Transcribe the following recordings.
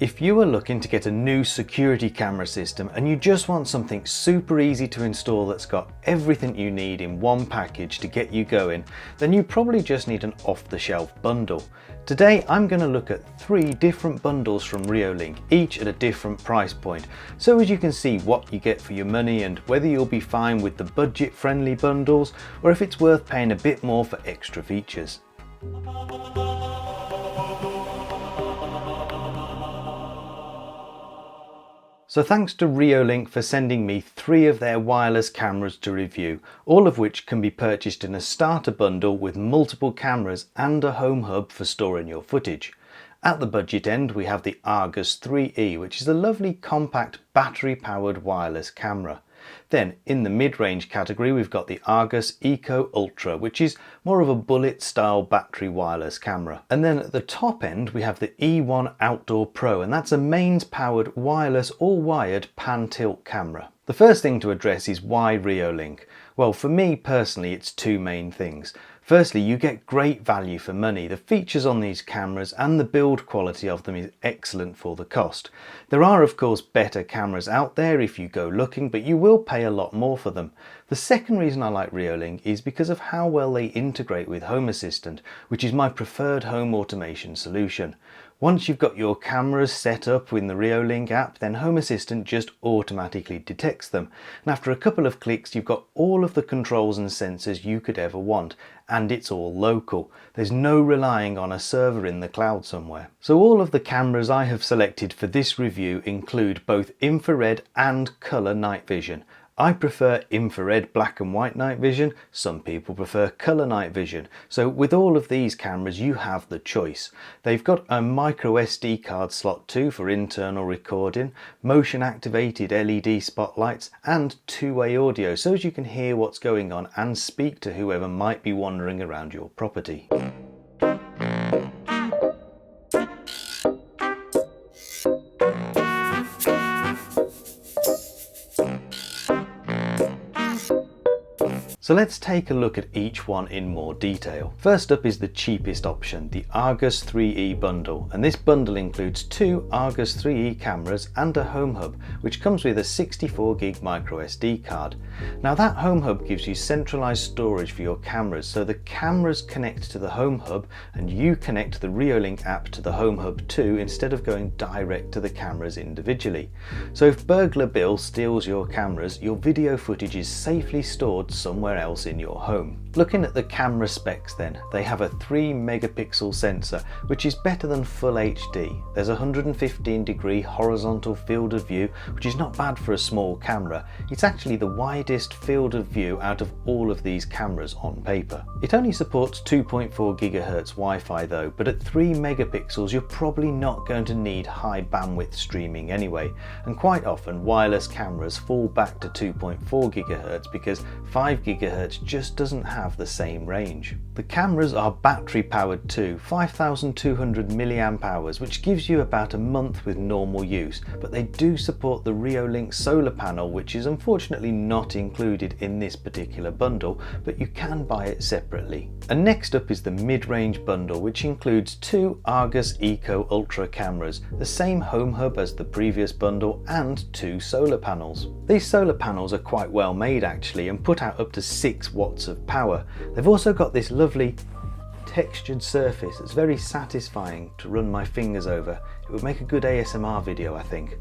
If you are looking to get a new security camera system and you just want something super easy to install that's got everything you need in one package to get you going, then you probably just need an off-the-shelf bundle. Today I'm going to look at 3 different bundles from Reolink, each at a different price point, so as you can see what you get for your money and whether you'll be fine with the budget-friendly bundles or if it's worth paying a bit more for extra features. So thanks to Reolink for sending me 3 of their wireless cameras to review, all of which can be purchased in a starter bundle with multiple cameras and a home hub for storing your footage. At the budget end we have the Argus 3E, which is a lovely compact battery powered wireless camera. Then in the mid-range category we've got the Argus Eco Ultra, which is more of a bullet style battery wireless camera. And then at the top end we have the E1 Outdoor Pro, and that's a mains powered wireless all wired pan tilt camera. The first thing to address is why Reolink. Well, for me personally it's 2 main things. Firstly, you get great value for money. The features on these cameras and the build quality of them is excellent for the cost. There are of course better cameras out there if you go looking, but you will pay a lot more for them. The second reason I like Reolink is because of how well they integrate with Home Assistant, which is my preferred home automation solution. Once you've got your cameras set up in the Reolink app, then Home Assistant just automatically detects them. And after a couple of clicks, you've got all of the controls and sensors you could ever want. And it's all local. There's no relying on a server in the cloud somewhere. So all of the cameras I have selected for this review include both infrared and colour night vision. I prefer infrared black and white night vision, some people prefer colour night vision. So with all of these cameras you have the choice. They've got a micro SD card slot too for internal recording, motion activated LED spotlights and 2-way audio so as you can hear what's going on and speak to whoever might be wandering around your property. So let's take a look at each one in more detail. First up is the cheapest option, the Argus 3E bundle, and this bundle includes 2 Argus 3E cameras and a home hub, which comes with a 64GB micro SD card. Now that home hub gives you centralized storage for your cameras, so the cameras connect to the home hub and you connect the Reolink app to the home hub too, instead of going direct to the cameras individually. So if Burglar Bill steals your cameras, your video footage is safely stored somewhere else in your home. Looking at the camera specs then, they have a 3 megapixel sensor, which is better than full HD. There's a 115-degree horizontal field of view, which is not bad for a small camera. It's actually the widest field of view out of all of these cameras on paper. It only supports 2.4 GHz Wi-Fi though, but at 3 megapixels you're probably not going to need high bandwidth streaming anyway, and quite often wireless cameras fall back to 2.4 GHz because 5 GHz just doesn't have the same range. The cameras are battery powered too, 5200 mAh, which gives you about a month with normal use, but they do support the Reolink solar panel, which is unfortunately not included in this particular bundle, but you can buy it separately. And next up is the mid-range bundle, which includes 2 Argus Eco Ultra cameras, the same home hub as the previous bundle, and 2 solar panels. These solar panels are quite well made actually and put out up to 6 watts of power. They've also got this lovely textured surface that's very satisfying to run my fingers over. It would make a good ASMR video, I think.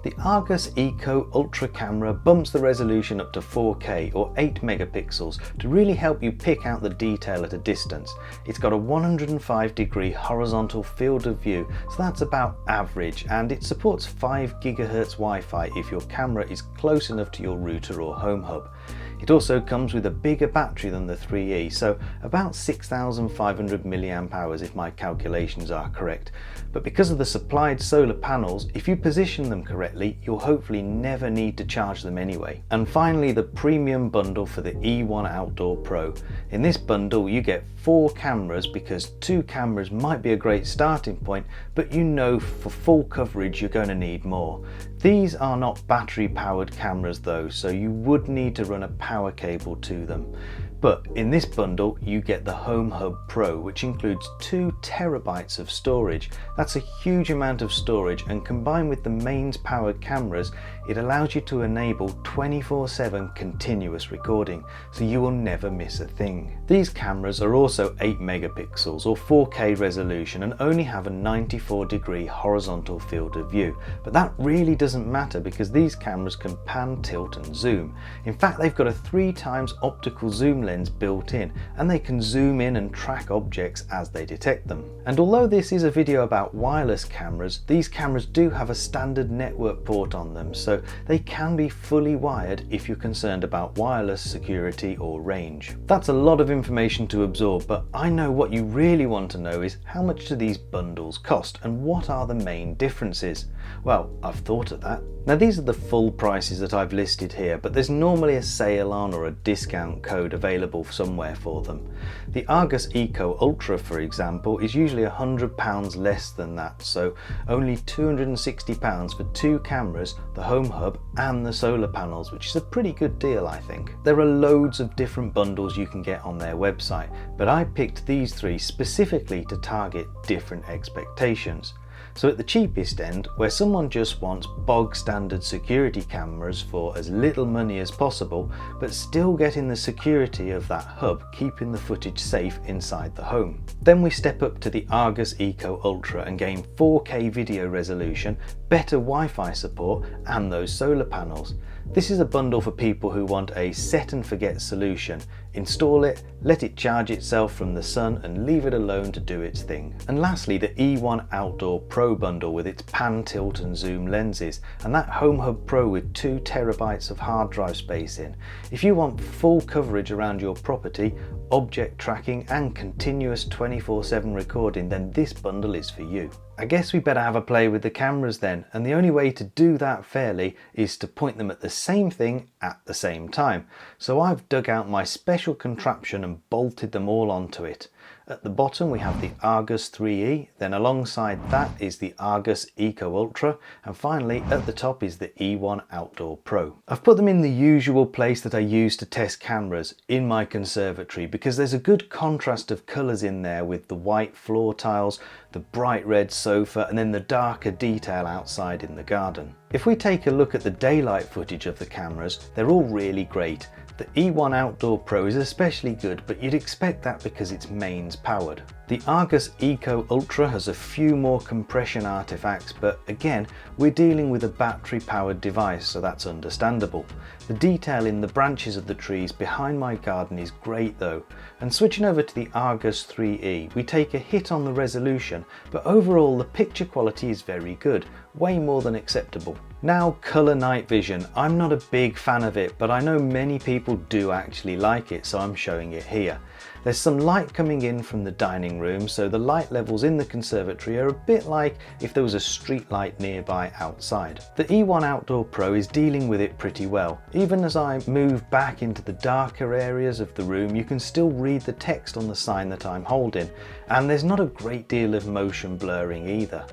The Argus Eco Ultra camera bumps the resolution up to 4K or 8 megapixels to really help you pick out the detail at a distance. It's got a 105-degree horizontal field of view, so that's about average, and it supports 5 GHz Wi-Fi if your camera is close enough to your router or home hub. It also comes with a bigger battery than the 3E, so about 6500 mAh if my calculations are correct. But because of the supplied solar panels, if you position them correctly, you'll hopefully never need to charge them anyway. And finally, the premium bundle for the E1 Outdoor Pro. In this bundle you get 4 cameras because 2 cameras might be a great starting point, but you know for full coverage you're going to need more. These are not battery powered cameras though, so you would need to run a power cable to them. But in this bundle you get the Home Hub Pro, which includes 2 terabytes of storage. That's a huge amount of storage, and combined with the mains powered cameras, it allows you to enable 24/7 continuous recording, so you will never miss a thing. These cameras are also 8 megapixels or 4K resolution and only have a 94-degree horizontal field of view, but that really doesn't matter because these cameras can pan, tilt and zoom. In fact, they've got a 3 times optical zoom lens built in, and they can zoom in and track objects as they detect them. And although this is a video about wireless cameras, these cameras do have a standard network port on them, so they can be fully wired if you're concerned about wireless security or range. That's a lot of information to absorb, but I know what you really want to know is how much do these bundles cost and what are the main differences? Well, I've thought of that. Now these are the full prices that I've listed here, but there's normally a sale on or a discount code available somewhere for them. The Argus Eco Ultra, for example, is usually £100 less than that, so only £260 for 2 cameras, the Home Hub and the solar panels, which is a pretty good deal, I think. There are loads of different bundles you can get on their website, but I picked these 3 specifically to target different expectations. So at the cheapest end, where someone just wants bog standard security cameras for as little money as possible, but still getting the security of that hub, keeping the footage safe inside the home. Then we step up to the Argus Eco Ultra and gain 4K video resolution, better Wi-Fi support and those solar panels. This is a bundle for people who want a set and forget solution. Install it, let it charge itself from the sun and leave it alone to do its thing. And lastly, the E1 Outdoor Pro bundle with its pan, tilt and zoom lenses, and that Home Hub Pro with 2 terabytes of hard drive space in. If you want full coverage around your property, object tracking and continuous 24/7 recording, then this bundle is for you. I guess we better have a play with the cameras then, and the only way to do that fairly is to point them at the same thing at the same time. So I've dug out my special contraption and bolted them all onto it. At the bottom we have the Argus 3E, then alongside that is the Argus Eco Ultra, and finally at the top is the E1 Outdoor Pro. I've put them in the usual place that I use to test cameras, in my conservatory, because there's a good contrast of colours in there with the white floor tiles, the bright red sofa and then the darker detail outside in the garden. If we take a look at the daylight footage of the cameras, they're all really great. The E1 Outdoor Pro is especially good, but you'd expect that because it's mains powered. The Argus Eco Ultra has a few more compression artifacts, but again, we're dealing with a battery powered device, so that's understandable. The detail in the branches of the trees behind my garden is great though. And switching over to the Argus 3E, we take a hit on the resolution, but overall the picture quality is very good, way more than acceptable. Now, colour night vision. I'm not a big fan of it, but I know many people do actually like it, so I'm showing it here. There's some light coming in from the dining room, so the light levels in the conservatory are a bit like if there was a street light nearby outside. The E1 Outdoor Pro is dealing with it pretty well. Even as I move back into the darker areas of the room, you can still read the text on the sign that I'm holding, and there's not a great deal of motion blurring either.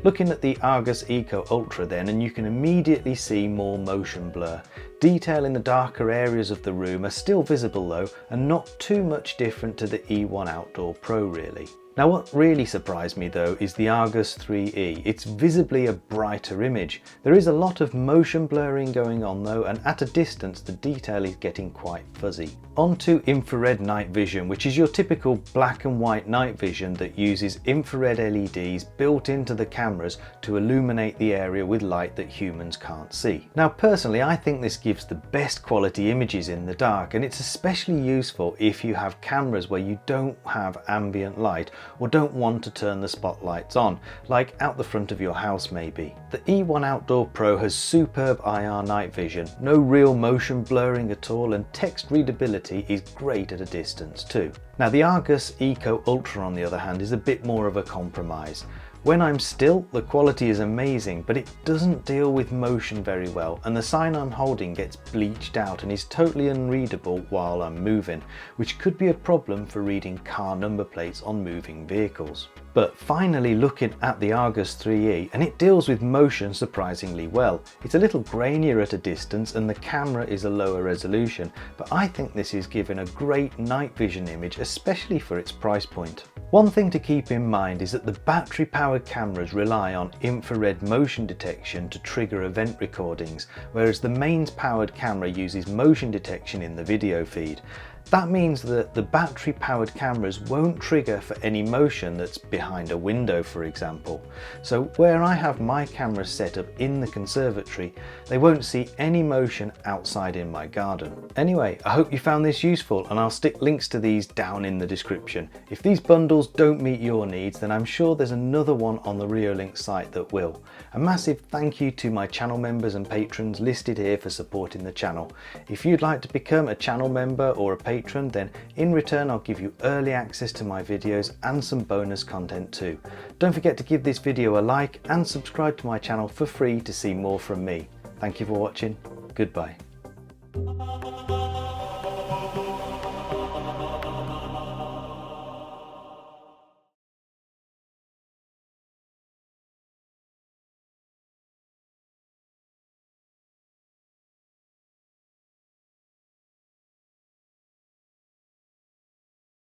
Looking at the Argus Eco Ultra then, and you can immediately see more motion blur. Detail in the darker areas of the room are still visible though, and not too much different to the E1 Outdoor Pro really. Now what really surprised me though is the Argus 3E. It's visibly a brighter image. There is a lot of motion blurring going on though, and at a distance the detail is getting quite fuzzy. On to infrared night vision, which is your typical black and white night vision that uses infrared LEDs built into the cameras to illuminate the area with light that humans can't see. Now personally I think this gives the best quality images in the dark, and it's especially useful if you have cameras where you don't have ambient light or don't want to turn the spotlights on, like out the front of your house maybe. The E1 Outdoor Pro has superb IR night vision, no real motion blurring at all, and text readability is great at a distance too. Now the Argus Eco Ultra on the other hand is a bit more of a compromise. When I'm still, the quality is amazing, but it doesn't deal with motion very well, and the sign I'm holding gets bleached out and is totally unreadable while I'm moving, which could be a problem for reading car number plates on moving vehicles. But finally looking at the Argus 3E, and it deals with motion surprisingly well. It's a little grainier at a distance and the camera is a lower resolution, but I think this is giving a great night vision image, especially for its price point. One thing to keep in mind is that the battery powered cameras rely on infrared motion detection to trigger event recordings, whereas the mains powered camera uses motion detection in the video feed. That means that the battery powered cameras won't trigger for any motion that's behind a window, for example. So where I have my cameras set up in the conservatory, they won't see any motion outside in my garden. Anyway, I hope you found this useful, and I'll stick links to these down in the description. If these bundles don't meet your needs, then I'm sure there's another one on the Reolink site that will. A massive thank you to my channel members and patrons listed here for supporting the channel. If you'd like to become a channel member or a patron, then in return I'll give you early access to my videos and some bonus content too. Don't forget to give this video a like and subscribe to my channel for free to see more from me. Thank you for watching. Goodbye.